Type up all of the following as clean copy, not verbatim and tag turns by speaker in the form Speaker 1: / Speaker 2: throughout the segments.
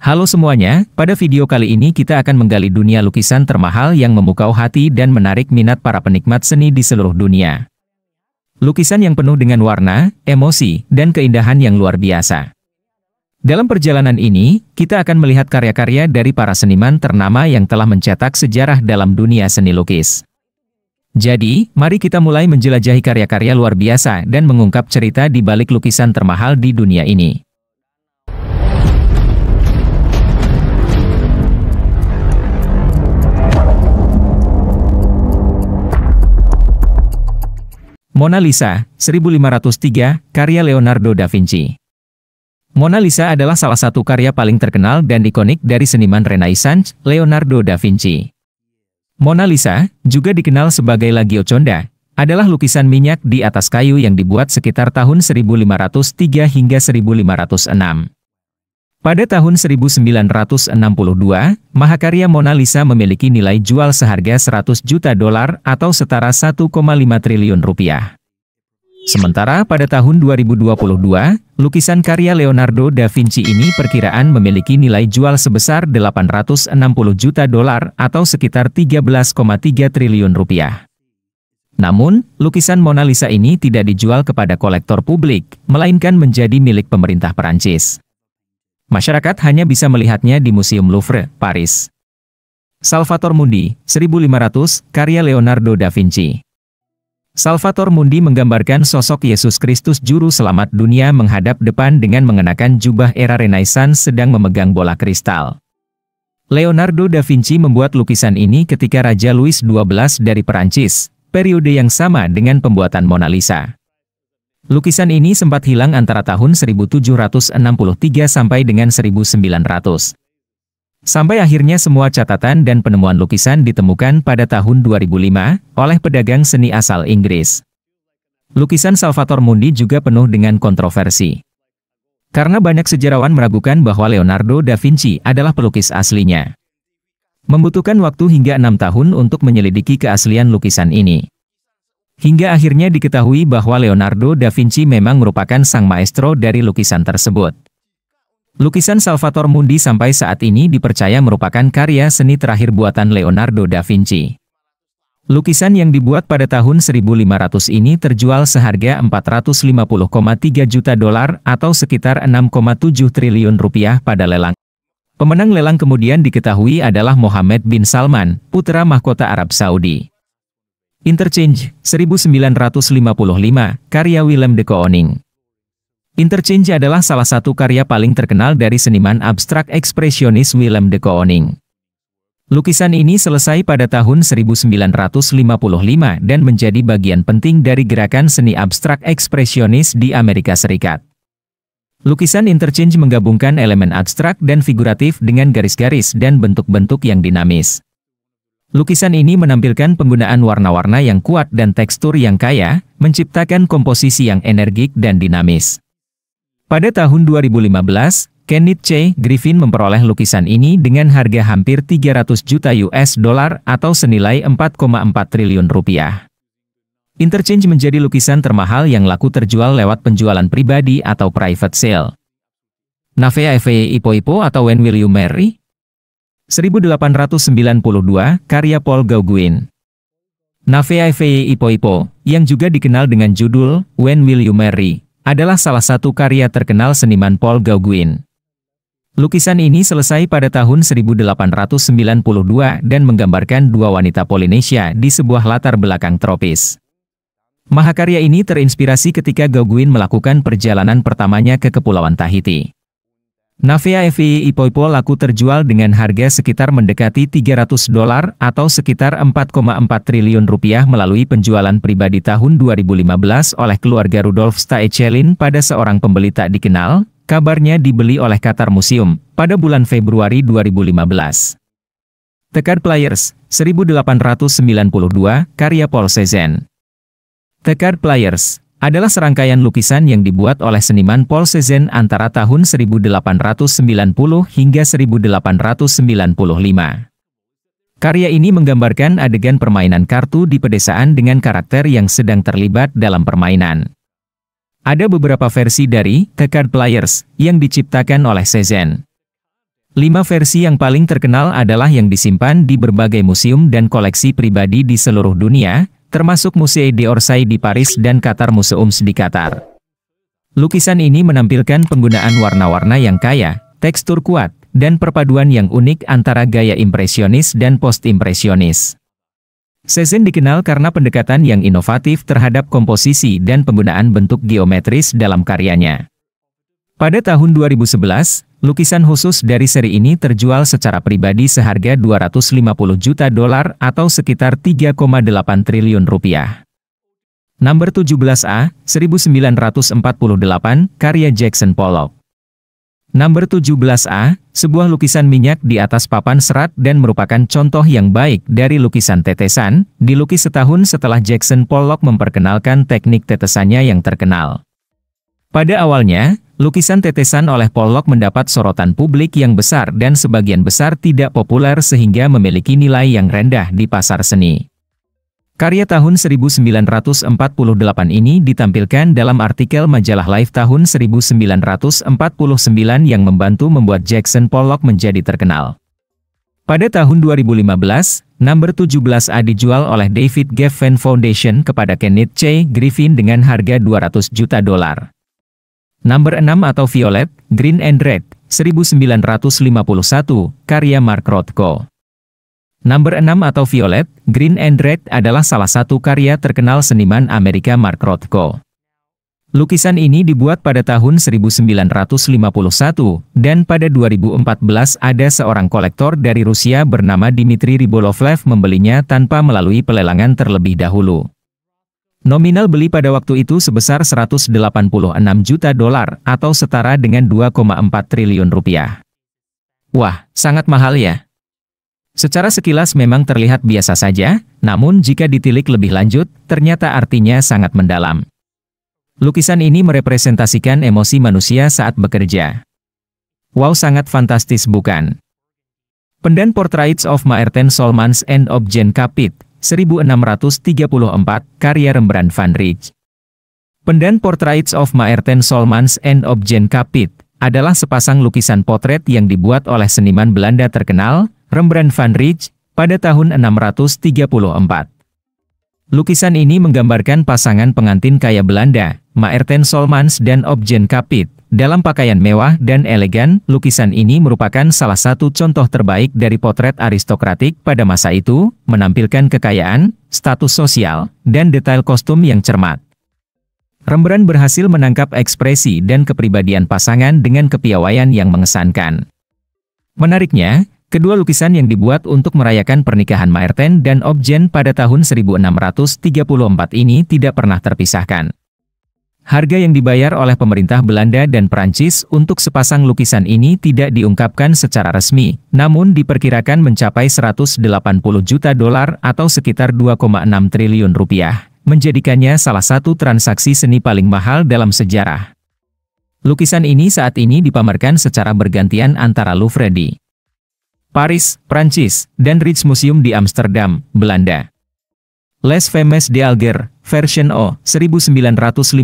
Speaker 1: Halo semuanya, pada video kali ini kita akan menggali dunia lukisan termahal yang memukau hati dan menarik minat para penikmat seni di seluruh dunia. Lukisan yang penuh dengan warna, emosi, dan keindahan yang luar biasa. Dalam perjalanan ini, kita akan melihat karya-karya dari para seniman ternama yang telah mencetak sejarah dalam dunia seni lukis. Jadi, mari kita mulai menjelajahi karya-karya luar biasa dan mengungkap cerita di balik lukisan termahal di dunia ini. Mona Lisa, 1503, karya Leonardo da Vinci. Mona Lisa adalah salah satu karya paling terkenal dan ikonik dari seniman Renaissance, Leonardo da Vinci. Mona Lisa, juga dikenal sebagai La Gioconda, adalah lukisan minyak di atas kayu yang dibuat sekitar tahun 1503 hingga 1506. Pada tahun 1962, mahakarya Mona Lisa memiliki nilai jual seharga $100 juta atau setara 1,5 triliun rupiah. Sementara pada tahun 2022, lukisan karya Leonardo da Vinci ini perkiraan memiliki nilai jual sebesar $860 juta atau sekitar 13,3 triliun rupiah. Namun, lukisan Mona Lisa ini tidak dijual kepada kolektor publik, melainkan menjadi milik pemerintah Perancis. Masyarakat hanya bisa melihatnya di Museum Louvre, Paris. Salvator Mundi, 1500, karya Leonardo da Vinci. Salvator Mundi menggambarkan sosok Yesus Kristus juru selamat dunia menghadap depan dengan mengenakan jubah era Renaissance sedang memegang bola kristal. Leonardo da Vinci membuat lukisan ini ketika Raja Louis XII dari Perancis, periode yang sama dengan pembuatan Mona Lisa. Lukisan ini sempat hilang antara tahun 1763 sampai dengan 1900. Sampai akhirnya semua catatan dan penemuan lukisan ditemukan pada tahun 2005 oleh pedagang seni asal Inggris. Lukisan Salvator Mundi juga penuh dengan kontroversi. Karena banyak sejarawan meragukan bahwa Leonardo da Vinci adalah pelukis aslinya. Membutuhkan waktu hingga 6 tahun untuk menyelidiki keaslian lukisan ini. Hingga akhirnya diketahui bahwa Leonardo da Vinci memang merupakan sang maestro dari lukisan tersebut. Lukisan Salvator Mundi sampai saat ini dipercaya merupakan karya seni terakhir buatan Leonardo da Vinci. Lukisan yang dibuat pada tahun 1500 ini terjual seharga $450,3 juta atau sekitar 6,7 triliun rupiah pada lelang. Pemenang lelang kemudian diketahui adalah Mohammed bin Salman, putra mahkota Arab Saudi. Interchange, 1955, karya Willem de Kooning. Interchange adalah salah satu karya paling terkenal dari seniman abstrak ekspresionis Willem de Kooning. Lukisan ini selesai pada tahun 1955 dan menjadi bagian penting dari gerakan seni abstrak ekspresionis di Amerika Serikat. Lukisan Interchange menggabungkan elemen abstrak dan figuratif dengan garis-garis dan bentuk-bentuk yang dinamis. Lukisan ini menampilkan penggunaan warna-warna yang kuat dan tekstur yang kaya, menciptakan komposisi yang energik dan dinamis. Pada tahun 2015, Kenneth C. Griffin memperoleh lukisan ini dengan harga hampir $300 juta atau senilai 4,4 triliun rupiah. Interchange menjadi lukisan termahal yang laku terjual lewat penjualan pribadi atau private sale. Navea Eve Ipo-Ipo atau When Will You Marry? 1892, karya Paul Gauguin. Navea Eve Ipo-Ipo, yang juga dikenal dengan judul When Will You Marry, adalah salah satu karya terkenal seniman Paul Gauguin. Lukisan ini selesai pada tahun 1892 dan menggambarkan dua wanita Polinesia di sebuah latar belakang tropis. Mahakarya ini terinspirasi ketika Gauguin melakukan perjalanan pertamanya ke Kepulauan Tahiti. Navea Eve Ipo-Ipo laku terjual dengan harga sekitar mendekati $300 atau sekitar 4,4 triliun rupiah melalui penjualan pribadi tahun 2015 oleh keluarga Rudolf Staechelin pada seorang pembeli tak dikenal, kabarnya dibeli oleh Qatar Museum pada bulan Februari 2015. The Card Players, 1892, karya Paul Cézanne. The Card Players adalah serangkaian lukisan yang dibuat oleh seniman Paul Cézanne antara tahun 1890 hingga 1895. Karya ini menggambarkan adegan permainan kartu di pedesaan dengan karakter yang sedang terlibat dalam permainan. Ada beberapa versi dari The Card Players yang diciptakan oleh Cézanne. 5 versi yang paling terkenal adalah yang disimpan di berbagai museum dan koleksi pribadi di seluruh dunia, termasuk Musée d'Orsay di Paris dan Qatar Museums di Qatar. Lukisan ini menampilkan penggunaan warna-warna yang kaya, tekstur kuat, dan perpaduan yang unik antara gaya impresionis dan post-impresionis. Cézanne dikenal karena pendekatan yang inovatif terhadap komposisi dan penggunaan bentuk geometris dalam karyanya. Pada tahun 2011, lukisan khusus dari seri ini terjual secara pribadi seharga $250 juta atau sekitar 3,8 triliun rupiah. Nomor 17A, 1948, karya Jackson Pollock. Nomor 17A, sebuah lukisan minyak di atas papan serat dan merupakan contoh yang baik dari lukisan tetesan, dilukis setahun setelah Jackson Pollock memperkenalkan teknik tetesannya yang terkenal. Pada awalnya, lukisan tetesan oleh Pollock mendapat sorotan publik yang besar dan sebagian besar tidak populer sehingga memiliki nilai yang rendah di pasar seni. Karya tahun 1948 ini ditampilkan dalam artikel majalah Life tahun 1949 yang membantu membuat Jackson Pollock menjadi terkenal. Pada tahun 2015, nomor 17A dijual oleh David Geffen Foundation kepada Kenneth C. Griffin dengan harga $200 juta. Nomor 6 atau Violet, Green and Red, 1951, karya Mark Rothko. Nomor 6 atau Violet, Green and Red adalah salah satu karya terkenal seniman Amerika Mark Rothko. Lukisan ini dibuat pada tahun 1951, dan pada 2014 ada seorang kolektor dari Rusia bernama Dmitry Rybolovlev membelinya tanpa melalui pelelangan terlebih dahulu. Nominal beli pada waktu itu sebesar $186 juta atau setara dengan 2,4 triliun rupiah. Wah, sangat mahal ya. Secara sekilas memang terlihat biasa saja, namun jika ditilik lebih lanjut, ternyata artinya sangat mendalam. Lukisan ini merepresentasikan emosi manusia saat bekerja. Wow, sangat fantastis bukan? Pendan Portraits of Maarten Solmans and of Jan Capit, 1634, karya Rembrandt van Rijn. Pendan Portraits of Maarten Solmans and of Jan Capit adalah sepasang lukisan potret yang dibuat oleh seniman Belanda terkenal, Rembrandt van Rijn, pada tahun 634. Lukisan ini menggambarkan pasangan pengantin kaya Belanda, Maarten Solmans dan of Jan Capit, dalam pakaian mewah dan elegan. Lukisan ini merupakan salah satu contoh terbaik dari potret aristokratik pada masa itu, menampilkan kekayaan, status sosial, dan detail kostum yang cermat. Rembrandt berhasil menangkap ekspresi dan kepribadian pasangan dengan kepiawaian yang mengesankan. Menariknya, kedua lukisan yang dibuat untuk merayakan pernikahan Maarten dan of Jan pada tahun 1634 ini tidak pernah terpisahkan. Harga yang dibayar oleh pemerintah Belanda dan Prancis untuk sepasang lukisan ini tidak diungkapkan secara resmi, namun diperkirakan mencapai $180 juta atau sekitar 2,6 triliun rupiah, menjadikannya salah satu transaksi seni paling mahal dalam sejarah. Lukisan ini saat ini dipamerkan secara bergantian antara Louvre di Paris, Prancis, dan Rijksmuseum di Amsterdam, Belanda. Les Femmes d'Alger, version O, 1955,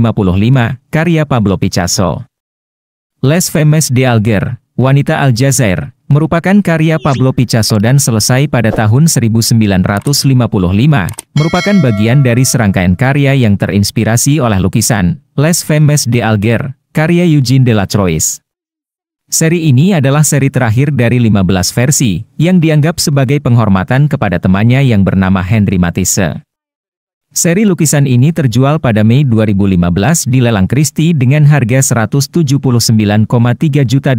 Speaker 1: karya Pablo Picasso. Les Femmes d'Alger, Wanita Aljazair, merupakan karya Pablo Picasso dan selesai pada tahun 1955, merupakan bagian dari serangkaian karya yang terinspirasi oleh lukisan Les Femmes d'Alger, karya Eugène Delacroix. Seri ini adalah seri terakhir dari 15 versi, yang dianggap sebagai penghormatan kepada temannya yang bernama Henri Matisse. Seri lukisan ini terjual pada Mei 2015 di lelang Christie dengan harga $179,3 juta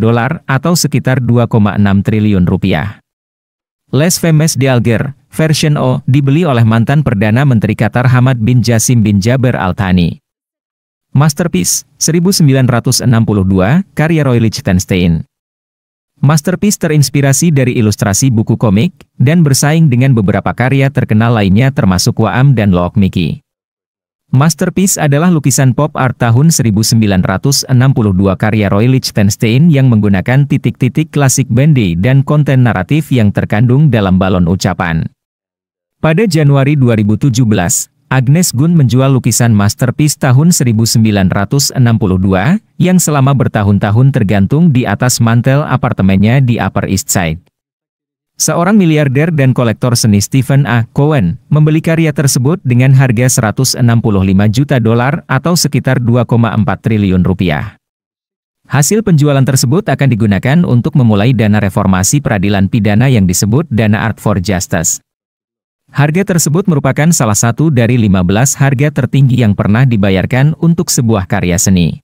Speaker 1: atau sekitar 2,6 triliun rupiah. Les Femmes d'Alger, version O, dibeli oleh mantan Perdana Menteri Qatar Hamad bin Jassim bin Jaber Al Thani. Masterpiece, 1962, karya Roy Lichtenstein. Masterpiece terinspirasi dari ilustrasi buku komik, dan bersaing dengan beberapa karya terkenal lainnya termasuk Waam dan Look Mickey. Masterpiece adalah lukisan pop art tahun 1962 karya Roy Lichtenstein yang menggunakan titik-titik klasik Bende dan konten naratif yang terkandung dalam balon ucapan. Pada Januari 2017, Agnes Gunn menjual lukisan masterpiece tahun 1962, yang selama bertahun-tahun tergantung di atas mantel apartemennya di Upper East Side. Seorang miliarder dan kolektor seni Stephen A. Cohen membeli karya tersebut dengan harga $165 juta atau sekitar 2,4 triliun rupiah. Hasil penjualan tersebut akan digunakan untuk memulai dana reformasi peradilan pidana yang disebut Dana Art for Justice. Harga tersebut merupakan salah satu dari 15 harga tertinggi yang pernah dibayarkan untuk sebuah karya seni.